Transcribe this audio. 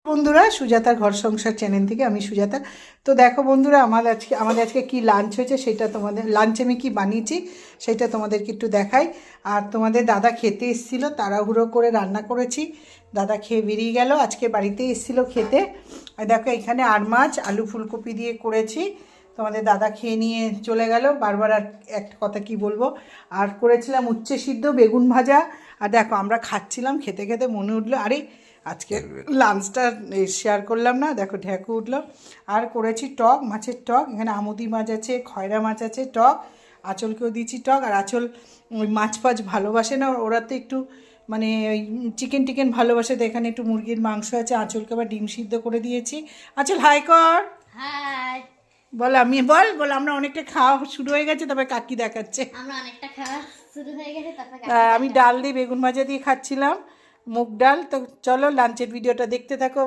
বন্ধুরা সুজাতার ঘর সংসার চ্যানেল থেকে আমি সুজাতা। তো দেখো বন্ধুরা, আমাদের আজকে কি লাঞ্চ হয়েছে সেটা তোমাদের, লাঞ্চে আমি কি বানিয়েছি সেটা তোমাদেরকে একটু দেখাই। আর তোমাদের দাদা খেতে এসেছিলো, তাড়াহুড়ো করে রান্না করেছি, দাদা খেয়ে বেরিয়ে গেল, আজকে বাড়িতে এসেছিলো খেতে। আর দেখো এখানে আর মাছ আলু ফুলকপি দিয়ে করেছি, তোমাদের দাদা খেয়ে নিয়ে চলে গেল। বারবার আর একটা কথা কি বলবো। আর করেছিলাম উচ্ছে সিদ্ধ, বেগুন ভাজা। আর দেখো আমরা খাচ্ছিলাম, খেতে খেতে মনে উঠলো আরে আজকে লাঞ্চটা শেয়ার করলাম না, দেখো ঢেকু উঠলো। আর করেছি টক, মাছের টক, এখানে আমুদি মাছ আছে, খয়রা মাছ আছে, টক। আঁচলকেও দিয়েছি টক। আর আঁচল ওই মাছ ফাছ ভালোবাসে না, ওরা তো একটু মানে ওই চিকেন টিকেন ভালোবাসে, তো এখানে একটু মুরগির মাংস আছে, আঁচলকে আবার ডিম সিদ্ধ করে দিয়েছি। আঁচল হাই কর, হাই বল। আমি বল আমরা অনেকটা খাওয়া শুরু হয়ে গেছে, তবে কাকি দেখাচ্ছে। আমরা অনেকটা খাওয়া শুরু হয়ে গেছে, তারপর আমি ডাল দিয়ে বেগুন ভাজা দিয়ে খাচ্ছিলাম, মুগ ডাল। তো চলো লাঞ্চের ভিডিওটা দেখতে থাকো।